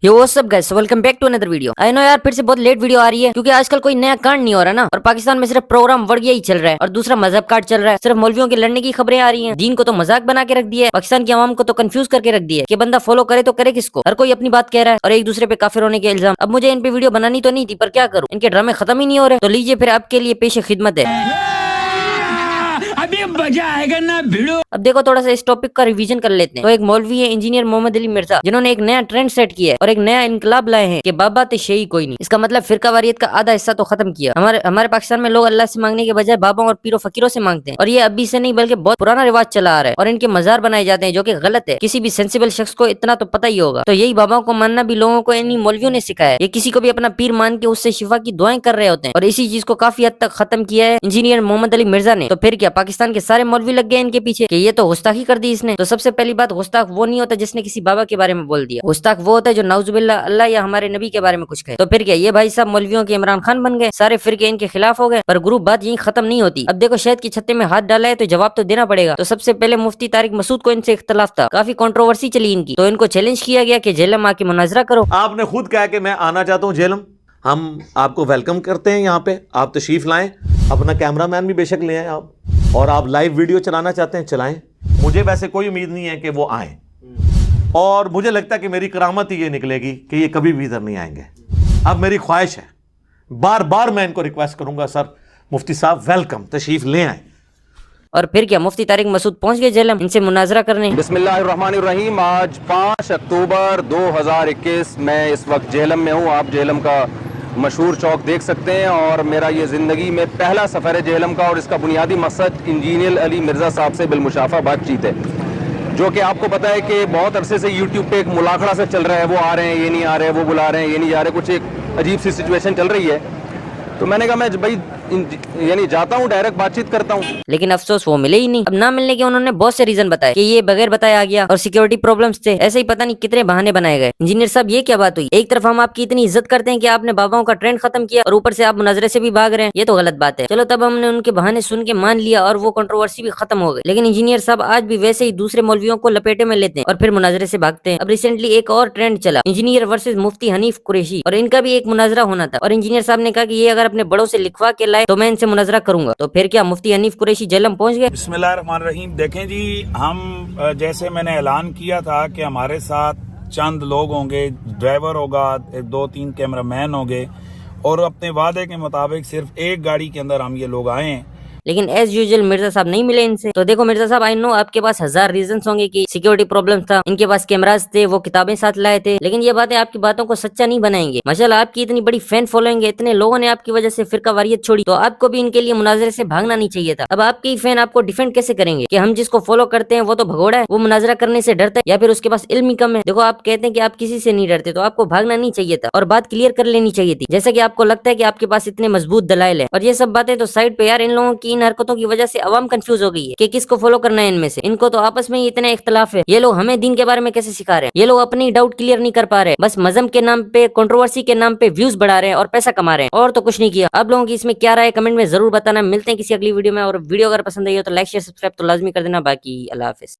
Yo what's up guys, welcome back to another video. I know यार, फिर से बहुत लेट वीडियो आ रही है क्योंकि आजकल कोई नया कांड नहीं हो रहा ना। और पाकिस्तान में सिर्फ प्रोग्राम वर्गीय ही चल रहा है और दूसरा मजहब कांड चल रहा है। सिर्फ मौलवियों के लड़ने की खबरें आ रही हैं। दीन को तो मजाक बना के रख दिया है, पाकिस्तान की आवाम को तो कंफ्यूज करके रख दिया है कि बंदा फॉलो करे तो करे किसको। हर कोई अपनी बात कह रहा है और एक दूसरे पे काफिर होने के इल्जाम। अब मुझे इन पे वीडियो बनानी तो नहीं थी, पर क्या करूं, इनके ड्रामे खत्म ही नहीं हो रहे। तो लीजिए फिर आपके लिए पेश खिदमत है। अभी मजा आएगा ना भिड़ो। अब देखो, थोड़ा सा इस टॉपिक का रिवीजन कर लेते हैं। तो एक मौलवी है इंजीनियर मोहम्मद अली मिर्जा, जिन्होंने एक नया ट्रेंड सेट किया है और एक नया इनकलाब लाए हैं कि बाबा ते शेही कोई नहीं। इसका मतलब फिरका वारियत का आधा हिस्सा तो खत्म किया। हमारे पाकिस्तान में लोग अल्लाह से मांगने के बजाय बाबा और पीरो फकीरों से मांगते हैं और ये अभी से नहीं बल्कि बहुत पुराना रिवाज चला आ रहा है। और इनके मजार बनाए जाते हैं जो कि गलत है। किसी भी सेंसिबल शख्स को इतना तो पता ही होगा। तो यही बाबाओं को मानना भी लोगों को इन्हीं मौलवियों ने सिखाया है। ये किसी को भी अपना पीर मान के उससे शिफा की दुआएं कर रहे होते हैं और इसी चीज को काफी हद तक खत्म किया है इंजीनियर मोहम्मद अली मिर्जा ने। तो फिर क्या, पाकिस्तान के सारे मौलवी लग गए इनके पीछे कि ये तो गुस्ताखी कर दी इसने। तो सबसे पहली बात, गुस्ताख वो नहीं होता जिसने किसी बाबा के बारे में बोल दिया। गुस्ताख वो होता है जो नाउजुबिल्लाह अल्लाह या हमारे नबी के बारे में कुछ कहे। तो फिर क्या, ये भाई साहब मौलवियों के इमरान खान बन गए, सारे फिरके इनके खिलाफ हो गए। पर ग्रुप बात यही खत्म नहीं होती। अब देखो, शहद की छत्ते में हाथ डाला है तो जवाब तो देना पड़ेगा। तो सबसे पहले मुफ्ती तारिक मसूद को इनसे इख्तलाफ था, काफी कंट्रोवर्सी चली इनकी। तो इनको चैलेंज किया गया कि जेलम आके मुनाजरा करो। आपने खुद कहा कि मैं आना चाहता हूँ जेलम, हम आपको वेलकम करते हैं यहाँ पे, आप तशरीफ लाएं। अपना कैमरामैन भी बेशक ले आए आप, और आप लाइव वीडियो चलाना चाहते हैं चलाएं। मुझे वैसे कोई उम्मीद नहीं है कि वो आए, और मुझे लगता है कि मेरी करामत ही ये निकलेगी कि ये कभी भी इधर नहीं आएंगे। अब मेरी ख्वाहिश है, बार बार मैं इनको रिक्वेस्ट करूंगा, सर मुफ्ती साहब वेलकम, तशरीफ ले आए। और फिर क्या, मुफ्ती तारिक मसूद पहुंच गए जेलम इनसे मुनाजरा करने। बिस्मिल्लाहिर्रहमानिर्रहीम। आज 5 अक्टूबर 2021 मैं इस वक्त जेहलम में हूँ। आप जेहलम का मशहूर चौक देख सकते हैं और मेरा ये ज़िंदगी में पहला सफ़र है जेहलम का। और इसका बुनियादी मकसद इंजीनियर अली मिर्ज़ा साहब से बिलमुशाफा बातचीत है, जो कि आपको पता है कि बहुत अरसे से यूट्यूब पे एक मुलाखड़ा से चल रहा है। वो आ रहे हैं, ये नहीं आ रहे, वो बुला रहे हैं, ये नहीं जा रहे, कुछ एक अजीब सी सिचुएशन चल रही है। तो मैंने कहा मैं भाई यानी जाता हूँ, डायरेक्ट बातचीत करता हूँ। लेकिन अफसोस वो मिले ही नहीं। अब ना मिलने के उन्होंने बहुत से रीजन बताए कि ये बगैर बताया आ गया और सिक्योरिटी प्रॉब्लम्स थे। ऐसे ही पता नहीं कितने बहाने बनाए गए। इंजीनियर साहब, ये क्या बात हुई? एक तरफ हम आपकी इतनी इज्जत करते हैं कि आपने बाबाओं का ट्रेंड खत्म किया और ऊपर से आप मुनाजरे से भी भाग रहे हैं, ये तो गलत बात है। चलो, तब हमने उनके बहाने सुन के मान लिया और वो कंट्रोवर्सी भी खत्म हो गई। लेकिन इंजीनियर साहब आज भी वैसे ही दूसरे मौलवियों को लपेटे में लेते हैं और फिर मुनाजरे से भागते हैं। अब रिसेंटली एक और ट्रेंड चला, इंजीनियर वर्सेज मुफ्ती हनीफ कुरैशी, और इनका भी एक मुनाजरा होना था। और इंजीनियर साहब ने कहा कि ये अगर अपने बड़ों से लिखवा के लाए तो मैं इनसे मुनाजरा करूंगा। तो फिर क्या, मुफ्ती हनीफ कुरैशी जेलम पहुंच गए। बिस्मिल्लाहिर्रहमानिर्रहीम। देखें जी, हम जैसे मैंने ऐलान किया था कि हमारे साथ चंद लोग होंगे, ड्राइवर होगा, 2-3 कैमरामैन होंगे, और अपने वादे के मुताबिक सिर्फ एक गाड़ी के अंदर हम ये लोग आए हैं। लेकिन एज यूजुअल मिर्जा साहब नहीं मिले इनसे। तो देखो मिर्जा साहब, आई नो आपके पास 1000 रीजंस होंगे कि सिक्योरिटी प्रॉब्लम था, इनके पास कैमरास थे, वो किताबें साथ लाए थे, लेकिन ये बातें आपकी बातों को सच्चा नहीं बनाएंगे। माशाल्लाह, आपकी इतनी बड़ी फैन फॉलोइंग है, इतने लोगों ने आपकी वजह से फिरका वारियत छोड़ी, तो आपको भी इनके लिए मुनाजरे से भागना नहीं चाहिए था। अब आपके ही फैन आपको डिफेंड कैसे करेंगे कि हम जिसको फॉलो करते हैं वो तो भगोड़ा है, वो मुनाजरा करने से डरता है या फिर उसके पास इल्म ही कम है। देखो, आप कहते हैं कि आप किसी से नहीं डरते, तो आपको भागना नहीं चाहिए था और बात क्लियर कर लेनी चाहिए थी। जैसा कि आपको लगता है कि आपके पास इतने मजबूत दलाइल है। और ये सब बातें तो साइड पे यार, इन लोगों की इन हरकतों की वजह से अवाम कंफ्यूज हो गई है कि किसको फॉलो करना है इनमें से। इनको तो आपस में ही इतना इख्तलाफ है। ये लोग हमें दीन के बारे में कैसे सिखा रहे हैं? ये लोग अपनी डाउट क्लियर नहीं कर पा रहे, बस मजहब के नाम पे, कंट्रोवर्सी के नाम पे व्यूज बढ़ा रहे हैं और पैसा कमा रहे हैं, और तो कुछ नहीं किया। आप लोगों की इसमें क्या राय है कमेंट में जरूर बताना। मिलते हैं किसी अगली वीडियो में, और वीडियो अगर पसंद आई हो तो लाइक शेयर सब्सक्राइब तो लाजमी कर देना। बाकी अल्लाह हाफिज।